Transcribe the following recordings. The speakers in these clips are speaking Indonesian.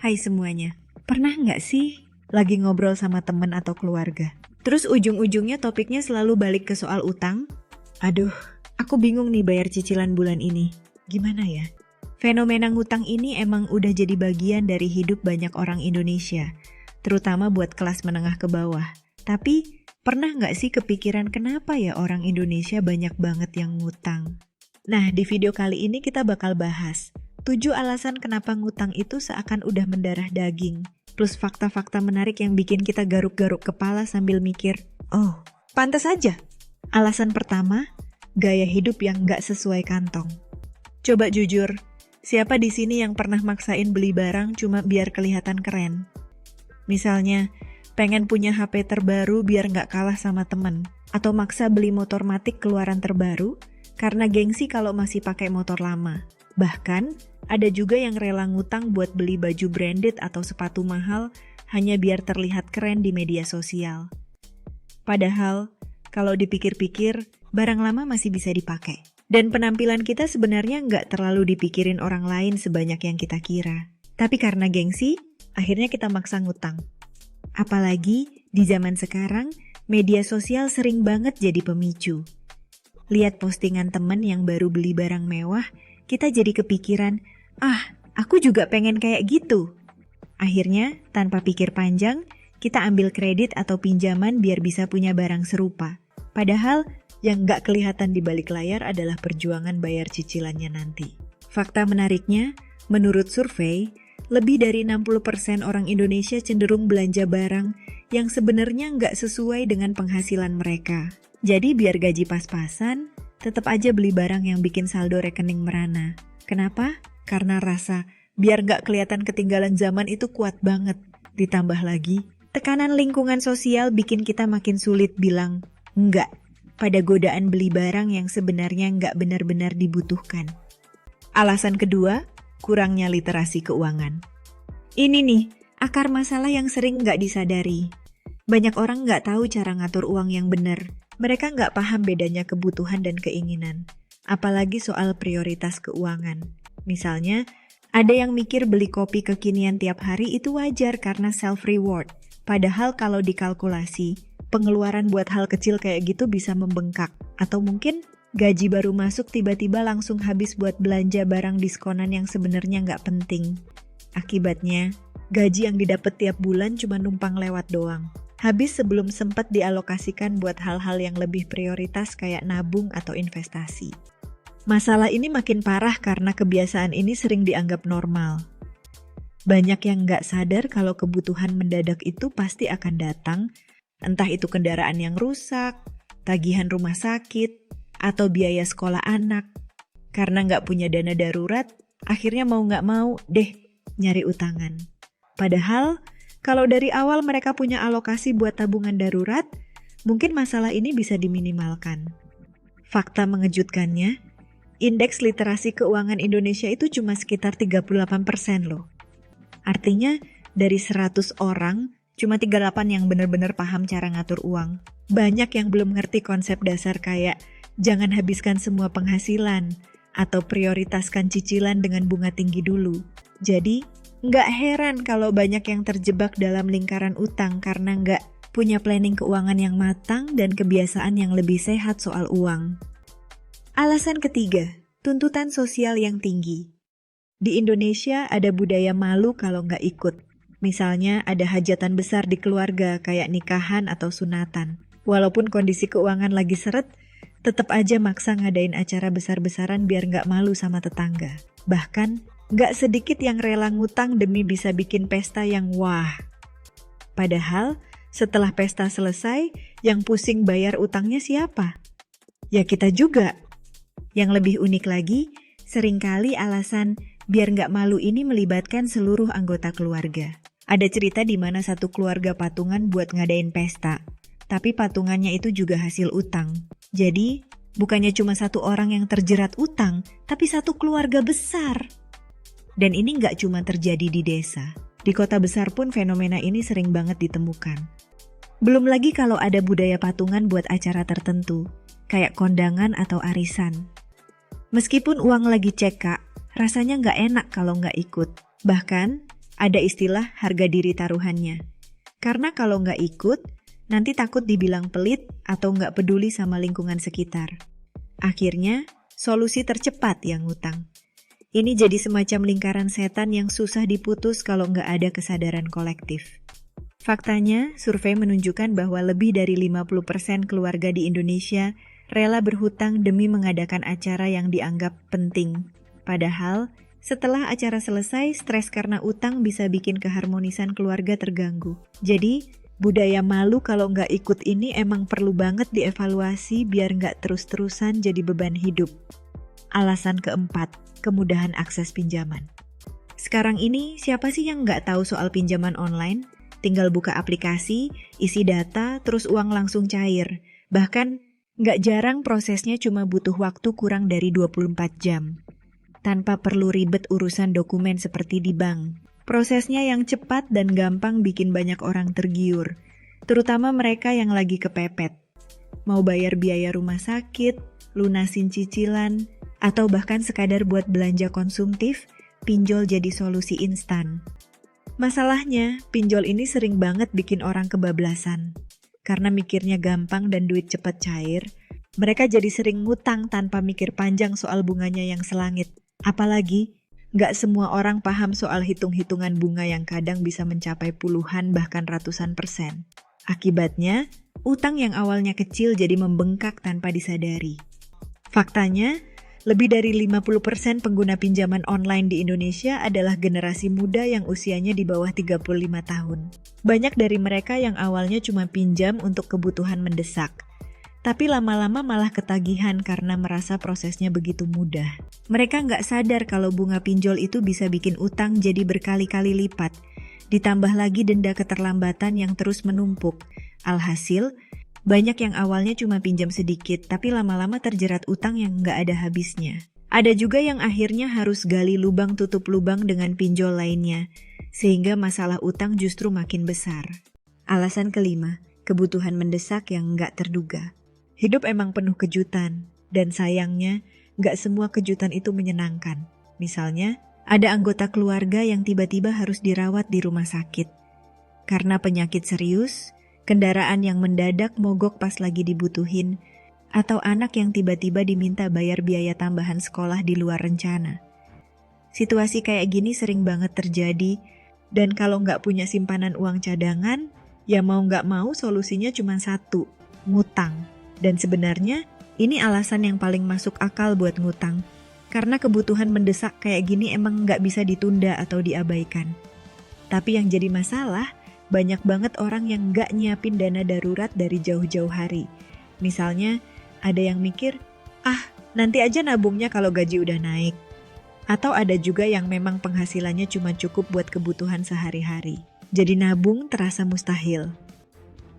Hai semuanya, pernah nggak sih lagi ngobrol sama temen atau keluarga? Terus ujung-ujungnya topiknya selalu balik ke soal utang? Aduh, aku bingung nih bayar cicilan bulan ini. Gimana ya? Fenomena ngutang ini emang udah jadi bagian dari hidup banyak orang Indonesia, terutama buat kelas menengah ke bawah. Tapi, pernah nggak sih kepikiran kenapa ya orang Indonesia banyak banget yang ngutang? Nah, di video kali ini kita bakal bahas 7 alasan kenapa ngutang itu seakan udah mendarah daging, plus fakta-fakta menarik yang bikin kita garuk-garuk kepala sambil mikir, oh, pantas aja. Alasan pertama, gaya hidup yang nggak sesuai kantong. Coba jujur, siapa di sini yang pernah maksain beli barang cuma biar kelihatan keren? Misalnya, pengen punya HP terbaru biar nggak kalah sama temen, atau maksa beli motor matic keluaran terbaru karena gengsi kalau masih pakai motor lama. Bahkan, ada juga yang rela ngutang buat beli baju branded atau sepatu mahal hanya biar terlihat keren di media sosial. Padahal, kalau dipikir-pikir, barang lama masih bisa dipakai. Dan penampilan kita sebenarnya nggak terlalu dipikirin orang lain sebanyak yang kita kira. Tapi karena gengsi, akhirnya kita maksa ngutang. Apalagi di zaman sekarang, media sosial sering banget jadi pemicu. Lihat postingan temen yang baru beli barang mewah, kita jadi kepikiran, aku juga pengen kayak gitu. Akhirnya, tanpa pikir panjang, kita ambil kredit atau pinjaman biar bisa punya barang serupa. Padahal, yang nggak kelihatan di balik layar adalah perjuangan bayar cicilannya nanti. Fakta menariknya, menurut survei, lebih dari 60% orang Indonesia cenderung belanja barang yang sebenarnya nggak sesuai dengan penghasilan mereka. Jadi biar gaji pas-pasan, tetap aja beli barang yang bikin saldo rekening merana. Kenapa? Karena rasa biar nggak kelihatan ketinggalan zaman itu kuat banget. Ditambah lagi, tekanan lingkungan sosial bikin kita makin sulit bilang enggak pada godaan beli barang yang sebenarnya nggak benar-benar dibutuhkan. Alasan kedua, kurangnya literasi keuangan. Ini nih, akar masalah yang sering nggak disadari. Banyak orang nggak tahu cara ngatur uang yang benar. Mereka nggak paham bedanya kebutuhan dan keinginan. Apalagi soal prioritas keuangan. Misalnya, ada yang mikir beli kopi kekinian tiap hari itu wajar karena self-reward. Padahal kalau dikalkulasi, pengeluaran buat hal kecil kayak gitu bisa membengkak. Atau mungkin gaji baru masuk tiba-tiba langsung habis buat belanja barang diskonan yang sebenarnya nggak penting. Akibatnya, gaji yang didapat tiap bulan cuma numpang lewat doang. Habis sebelum sempat dialokasikan buat hal-hal yang lebih prioritas kayak nabung atau investasi. Masalah ini makin parah karena kebiasaan ini sering dianggap normal. Banyak yang nggak sadar kalau kebutuhan mendadak itu pasti akan datang, entah itu kendaraan yang rusak, tagihan rumah sakit, atau biaya sekolah anak. Karena nggak punya dana darurat, akhirnya mau nggak mau deh nyari utangan. Padahal, kalau dari awal mereka punya alokasi buat tabungan darurat, mungkin masalah ini bisa diminimalkan. Fakta mengejutkannya, indeks literasi keuangan Indonesia itu cuma sekitar 38% loh. Artinya, dari 100 orang, cuma 38 yang benar-benar paham cara ngatur uang. Banyak yang belum ngerti konsep dasar kayak jangan habiskan semua penghasilan, atau prioritaskan cicilan dengan bunga tinggi dulu. Jadi, nggak heran kalau banyak yang terjebak dalam lingkaran utang karena nggak punya planning keuangan yang matang dan kebiasaan yang lebih sehat soal uang. Alasan ketiga, tuntutan sosial yang tinggi. Di Indonesia ada budaya malu kalau nggak ikut. Misalnya ada hajatan besar di keluarga kayak nikahan atau sunatan. Walaupun kondisi keuangan lagi seret, tetap aja maksa ngadain acara besar-besaran biar nggak malu sama tetangga. Bahkan, nggak sedikit yang rela ngutang demi bisa bikin pesta yang wah. Padahal, setelah pesta selesai, yang pusing bayar utangnya siapa? Ya kita juga. Yang lebih unik lagi, seringkali alasan biar nggak malu ini melibatkan seluruh anggota keluarga. Ada cerita di mana satu keluarga patungan buat ngadain pesta, tapi patungannya itu juga hasil utang. Jadi, bukannya cuma satu orang yang terjerat utang, tapi satu keluarga besar. Dan ini nggak cuma terjadi di desa. Di kota besar pun fenomena ini sering banget ditemukan. Belum lagi kalau ada budaya patungan buat acara tertentu, kayak kondangan atau arisan. Meskipun uang lagi cekak, rasanya nggak enak kalau nggak ikut. Bahkan, Ada istilah harga diri taruhannya. Karena kalau nggak ikut, nanti takut dibilang pelit atau nggak peduli sama lingkungan sekitar. Akhirnya, solusi tercepat yang ngutang. Ini jadi semacam lingkaran setan yang susah diputus kalau nggak ada kesadaran kolektif. Faktanya, survei menunjukkan bahwa lebih dari 50% keluarga di Indonesia rela berhutang demi mengadakan acara yang dianggap penting. Padahal, setelah acara selesai, stres karena utang bisa bikin keharmonisan keluarga terganggu. Jadi, budaya malu kalau nggak ikut ini emang perlu banget dievaluasi biar nggak terus-terusan jadi beban hidup. Alasan keempat, kemudahan akses pinjaman. Sekarang ini, siapa sih yang nggak tahu soal pinjaman online? Tinggal buka aplikasi, isi data, terus uang langsung cair. Bahkan, nggak jarang prosesnya cuma butuh waktu kurang dari 24 jam. Tanpa perlu ribet urusan dokumen seperti di bank. Prosesnya yang cepat dan gampang bikin banyak orang tergiur. Terutama mereka yang lagi kepepet. Mau bayar biaya rumah sakit, lunasin cicilan, atau bahkan sekadar buat belanja konsumtif, pinjol jadi solusi instan. Masalahnya, pinjol ini sering banget bikin orang kebablasan. Karena mikirnya gampang dan duit cepat cair, mereka jadi sering ngutang tanpa mikir panjang soal bunganya yang selangit. Apalagi, nggak semua orang paham soal hitung-hitungan bunga yang kadang bisa mencapai puluhan bahkan ratusan %. Akibatnya, utang yang awalnya kecil jadi membengkak tanpa disadari. Faktanya, lebih dari 50% pengguna pinjaman online di Indonesia adalah generasi muda yang usianya di bawah 35 tahun. Banyak dari mereka yang awalnya cuma pinjam untuk kebutuhan mendesak, tapi lama-lama malah ketagihan karena merasa prosesnya begitu mudah. Mereka nggak sadar kalau bunga pinjol itu bisa bikin utang jadi berkali-kali lipat, ditambah lagi denda keterlambatan yang terus menumpuk. Alhasil, banyak yang awalnya cuma pinjam sedikit, tapi lama-lama terjerat utang yang nggak ada habisnya. Ada juga yang akhirnya harus gali lubang tutup lubang dengan pinjol lainnya, sehingga masalah utang justru makin besar. Alasan kelima, kebutuhan mendesak yang nggak terduga. Hidup emang penuh kejutan, dan sayangnya nggak semua kejutan itu menyenangkan. Misalnya, ada anggota keluarga yang tiba-tiba harus dirawat di rumah sakit. Karena penyakit serius, kendaraan yang mendadak mogok pas lagi dibutuhin, atau anak yang tiba-tiba diminta bayar biaya tambahan sekolah di luar rencana. Situasi kayak gini sering banget terjadi, dan kalau nggak punya simpanan uang cadangan, ya mau nggak mau solusinya cuma satu, ngutang. Dan sebenarnya, ini alasan yang paling masuk akal buat ngutang, karena kebutuhan mendesak kayak gini emang nggak bisa ditunda atau diabaikan. Tapi yang jadi masalah, banyak banget orang yang nggak nyiapin dana darurat dari jauh-jauh hari. Misalnya, ada yang mikir, nanti aja nabungnya kalau gaji udah naik. Atau ada juga yang memang penghasilannya cuma cukup buat kebutuhan sehari-hari. Jadi nabung terasa mustahil.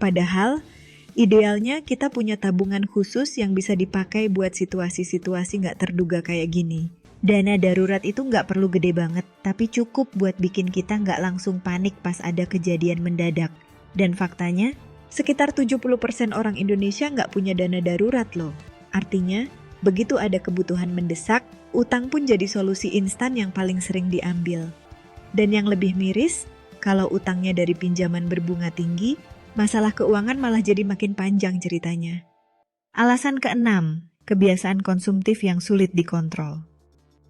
Padahal, idealnya kita punya tabungan khusus yang bisa dipakai buat situasi-situasi nggak terduga kayak gini. Dana darurat itu nggak perlu gede banget, tapi cukup buat bikin kita nggak langsung panik pas ada kejadian mendadak. Dan faktanya, sekitar 70% orang Indonesia nggak punya dana darurat loh. Artinya, begitu ada kebutuhan mendesak, utang pun jadi solusi instan yang paling sering diambil. Dan yang lebih miris, kalau utangnya dari pinjaman berbunga tinggi, masalah keuangan malah jadi makin panjang ceritanya. Alasan keenam, kebiasaan konsumtif yang sulit dikontrol.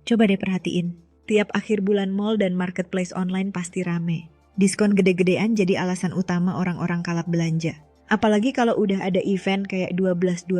Coba deh perhatiin, tiap akhir bulan mall dan marketplace online pasti rame. Diskon gede-gedean jadi alasan utama orang-orang kalap belanja. Apalagi kalau udah ada event kayak 12-12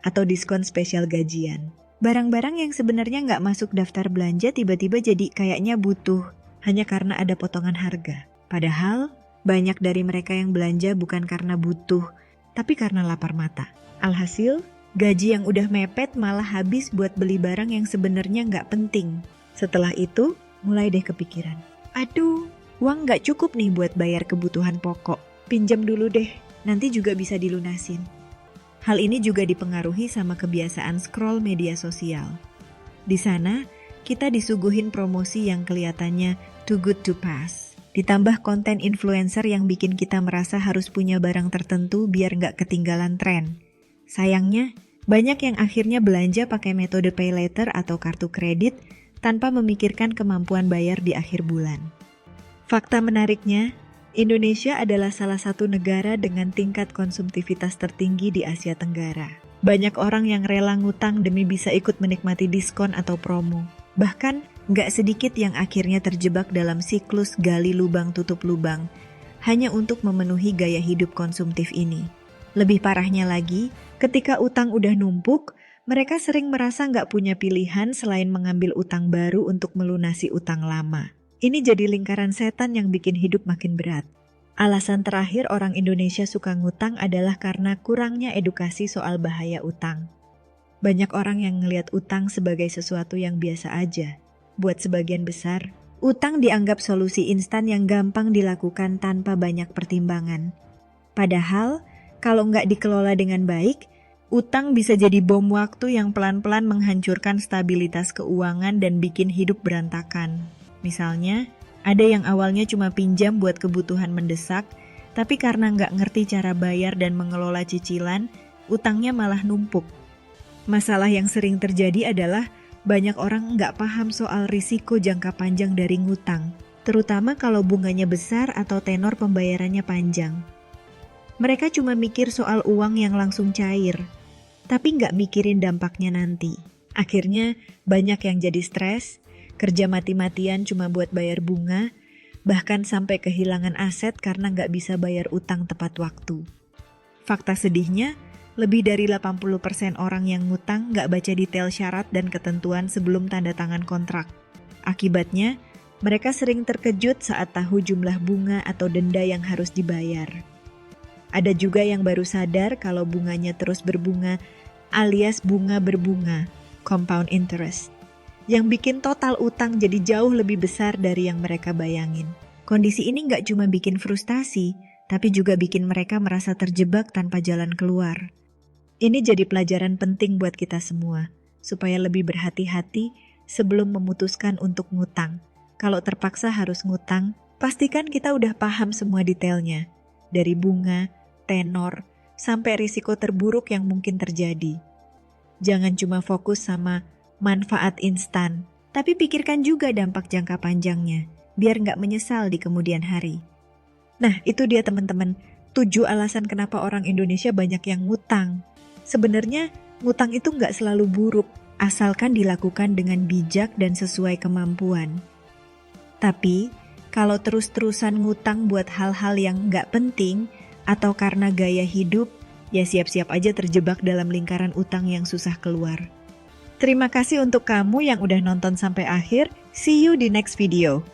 atau diskon spesial gajian. Barang-barang yang sebenarnya nggak masuk daftar belanja tiba-tiba jadi kayaknya butuh hanya karena ada potongan harga. Padahal, banyak dari mereka yang belanja bukan karena butuh, tapi karena lapar mata. Alhasil, gaji yang udah mepet malah habis buat beli barang yang sebenarnya nggak penting. Setelah itu, mulai deh kepikiran. Aduh, uang nggak cukup nih buat bayar kebutuhan pokok. Pinjam dulu deh, nanti juga bisa dilunasin. Hal ini juga dipengaruhi sama kebiasaan scroll media sosial. Di sana, kita disuguhin promosi yang kelihatannya too good to pass. Ditambah konten influencer yang bikin kita merasa harus punya barang tertentu biar nggak ketinggalan tren. Sayangnya, banyak yang akhirnya belanja pakai metode pay later atau kartu kredit tanpa memikirkan kemampuan bayar di akhir bulan. Fakta menariknya, Indonesia adalah salah satu negara dengan tingkat konsumtivitas tertinggi di Asia Tenggara. Banyak orang yang rela ngutang demi bisa ikut menikmati diskon atau promo. Bahkan, nggak sedikit yang akhirnya terjebak dalam siklus gali lubang tutup lubang, hanya untuk memenuhi gaya hidup konsumtif ini. Lebih parahnya lagi, ketika utang udah numpuk, mereka sering merasa nggak punya pilihan selain mengambil utang baru untuk melunasi utang lama. Ini jadi lingkaran setan yang bikin hidup makin berat. Alasan terakhir orang Indonesia suka ngutang adalah karena kurangnya edukasi soal bahaya utang. Banyak orang yang ngelihat utang sebagai sesuatu yang biasa aja. Buat sebagian besar, utang dianggap solusi instan yang gampang dilakukan tanpa banyak pertimbangan. Padahal, kalau nggak dikelola dengan baik, utang bisa jadi bom waktu yang pelan-pelan menghancurkan stabilitas keuangan dan bikin hidup berantakan. Misalnya, ada yang awalnya cuma pinjam buat kebutuhan mendesak, tapi karena nggak ngerti cara bayar dan mengelola cicilan, utangnya malah numpuk. Masalah yang sering terjadi adalah banyak orang nggak paham soal risiko jangka panjang dari ngutang, terutama kalau bunganya besar atau tenor pembayarannya panjang. Mereka cuma mikir soal uang yang langsung cair, tapi nggak mikirin dampaknya nanti. Akhirnya, banyak yang jadi stres, kerja mati-matian cuma buat bayar bunga, bahkan sampai kehilangan aset karena nggak bisa bayar utang tepat waktu. Fakta sedihnya, lebih dari 80% orang yang ngutang nggak baca detail syarat dan ketentuan sebelum tanda tangan kontrak. Akibatnya, mereka sering terkejut saat tahu jumlah bunga atau denda yang harus dibayar. Ada juga yang baru sadar kalau bunganya terus berbunga, alias bunga berbunga, compound interest, yang bikin total utang jadi jauh lebih besar dari yang mereka bayangin. Kondisi ini nggak cuma bikin frustasi, tapi juga bikin mereka merasa terjebak tanpa jalan keluar. Ini jadi pelajaran penting buat kita semua, supaya lebih berhati-hati sebelum memutuskan untuk ngutang. Kalau terpaksa harus ngutang, pastikan kita udah paham semua detailnya, dari bunga, tenor, sampai risiko terburuk yang mungkin terjadi. Jangan cuma fokus sama manfaat instan, tapi pikirkan juga dampak jangka panjangnya, biar nggak menyesal di kemudian hari. Nah, itu dia teman-teman, 7 alasan kenapa orang Indonesia banyak yang ngutang. Sebenarnya, ngutang itu nggak selalu buruk, asalkan dilakukan dengan bijak dan sesuai kemampuan. Tapi, kalau terus-terusan ngutang buat hal-hal yang nggak penting, atau karena gaya hidup, ya siap-siap aja terjebak dalam lingkaran utang yang susah keluar. Terima kasih untuk kamu yang udah nonton sampai akhir. See you di next video.